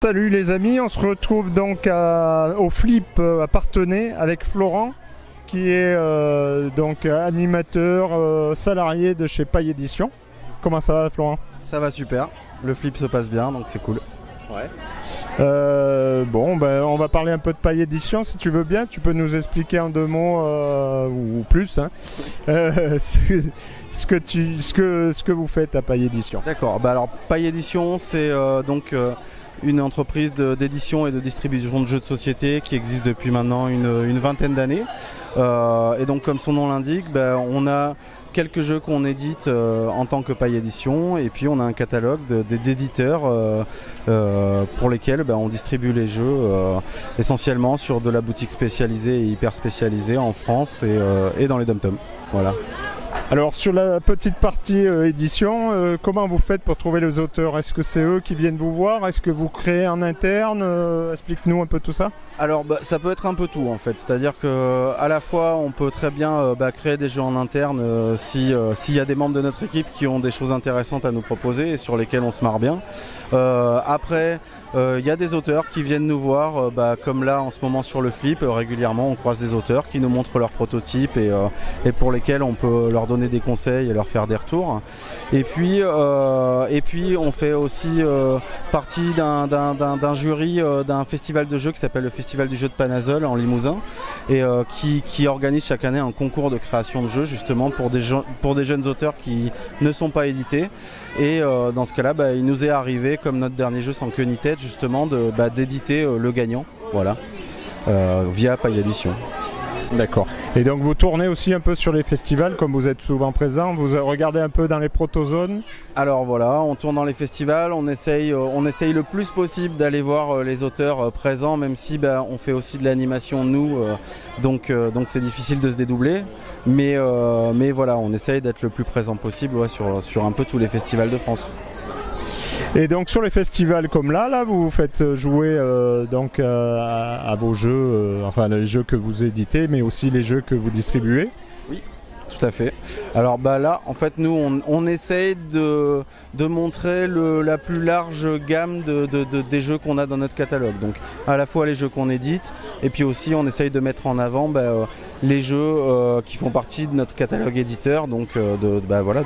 Salut les amis, on se retrouve donc au Flip à Parthenay avec Florent qui est donc animateur salarié de chez Paille Édition. Comment ça va Florent? Ça va super, le Flip se passe bien donc c'est cool. Ouais. Bon, on va parler un peu de Paille Édition si tu veux bien. Tu peux nous expliquer en 2 mots ou plus hein, ce que vous faites à Paille Édition. D'accord, alors Paille Édition c'est une entreprise d'édition et de distribution de jeux de société qui existe depuis maintenant une vingtaine d'années. Et donc comme son nom l'indique, on a quelques jeux qu'on édite en tant que Paille Édition et puis on a un catalogue d'éditeurs pour lesquels on distribue les jeux essentiellement sur de la boutique spécialisée et hyper spécialisée en France et dans les dom-toms. Voilà. Alors sur la petite partie édition, comment vous faites pour trouver les auteurs? Est-ce que c'est eux qui viennent vous voir? Est-ce que vous créez en interne? Explique-nous un peu tout ça. Alors ça peut être un peu tout en fait, c'est-à-dire qu'à la fois on peut très bien créer des jeux en interne s'il y a des membres de notre équipe qui ont des choses intéressantes à nous proposer et sur lesquelles on se marre bien. Après il y a des auteurs qui viennent nous voir, comme là en ce moment sur le Flip, régulièrement on croise des auteurs qui nous montrent leurs prototypes et pour lesquels on peut leur donner des conseils et leur faire des retours. Et puis on fait aussi partie d'un jury d'un festival de jeux qui s'appelle le Festival du jeu de Panazol en Limousin et qui organise chaque année un concours de création de jeux justement pour des jeunes auteurs qui ne sont pas édités. Et dans ce cas-là, il nous est arrivé, comme notre dernier jeu sans queue ni tête, justement d'éditer le gagnant, voilà, via Paille Édition. D'accord. Et donc vous tournez aussi un peu sur les festivals, comme vous êtes souvent présent, vous regardez un peu dans les protozones? Alors voilà, on tourne dans les festivals, on essaye le plus possible d'aller voir les auteurs présents, même si on fait aussi de l'animation nous, donc c'est difficile de se dédoubler. Mais voilà, on essaye d'être le plus présent possible sur un peu tous les festivals de France. Et donc sur les festivals comme là vous faites jouer à vos jeux, enfin les jeux que vous éditez, mais aussi les jeux que vous distribuez. Oui, tout à fait. Alors là, en fait, nous, on essaye de montrer la plus large gamme des jeux qu'on a dans notre catalogue. Donc à la fois les jeux qu'on édite, et puis aussi on essaye de mettre en avant les jeux qui font partie de notre catalogue éditeur, donc de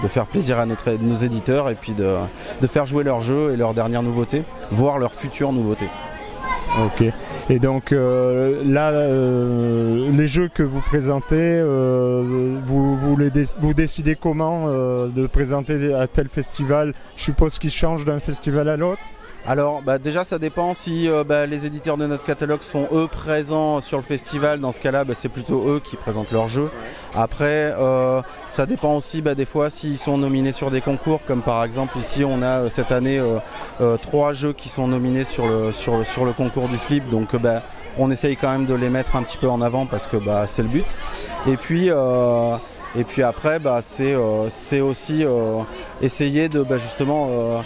faire plaisir à nos éditeurs et puis de faire jouer leurs jeux et leurs dernières nouveautés, voire leurs futures nouveautés. Ok. Et donc les jeux que vous présentez, vous décidez comment de présenter à tel festival? Je suppose qu'ils changent d'un festival à l'autre. Alors déjà ça dépend si les éditeurs de notre catalogue sont eux présents sur le festival. Dans ce cas là c'est plutôt eux qui présentent leurs jeux. Après ça dépend aussi des fois s'ils sont nominés sur des concours, comme par exemple ici on a cette année 3 jeux qui sont nominés sur le concours du Flip, donc on essaye quand même de les mettre un petit peu en avant parce que c'est le but. Et puis après c'est aussi essayer de justement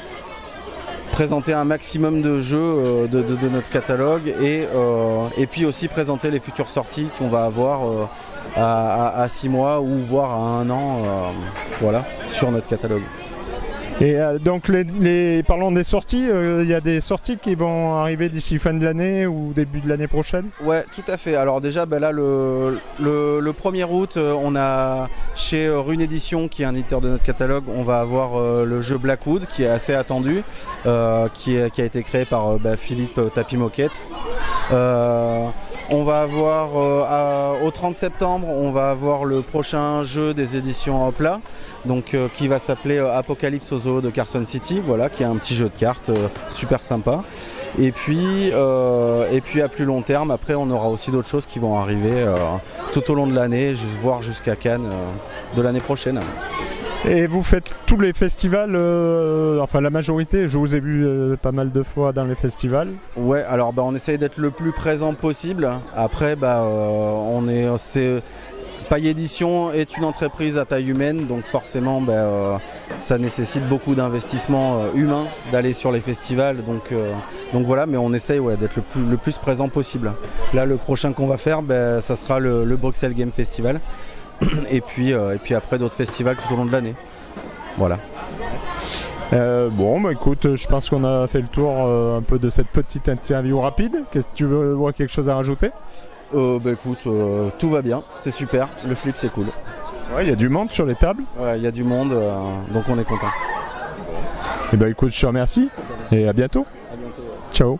présenter un maximum de jeux de notre catalogue et puis aussi présenter les futures sorties qu'on va avoir à 6 mois ou voire à 1 an sur notre catalogue. Et donc parlons des sorties, il y a des sorties qui vont arriver d'ici fin de l'année ou début de l'année prochaine? Ouais, tout à fait. Alors déjà là le 1er août on a chez Rune Édition qui est un éditeur de notre catalogue, on va avoir le jeu Blackwood qui est assez attendu, qui a été créé par Philippe Tapie-Moquette. On va avoir au 30 septembre on va avoir le prochain jeu des éditions Hopla, donc qui va s'appeler Apocalypse au Zoo de Carson City, voilà, qui est un petit jeu de cartes super sympa. Et puis à plus long terme, après on aura aussi d'autres choses qui vont arriver tout au long de l'année, voire jusqu'à Cannes de l'année prochaine. Et vous faites tous les festivals, enfin la majorité, je vous ai vu pas mal de fois dans les festivals. Ouais, alors on essaye d'être le plus présent possible. Après Paille Édition est une entreprise à taille humaine, donc forcément ça nécessite beaucoup d'investissement humain d'aller sur les festivals, donc voilà, mais on essaye d'être le plus présent possible. Là le prochain qu'on va faire, ça sera le Bruxelles Game Festival. Et puis après d'autres festivals tout au long de l'année. Voilà. Bon, bah écoute, je pense qu'on a fait le tour un peu de cette petite interview rapide. Qu'est-ce que tu vois quelque chose à rajouter? Bah écoute, tout va bien, c'est super, le flip c'est cool. Ouais, il y a du monde sur les tables. Ouais, il y a du monde, donc on est content. Et bah écoute, je te remercie et à bientôt. À bientôt. Ciao.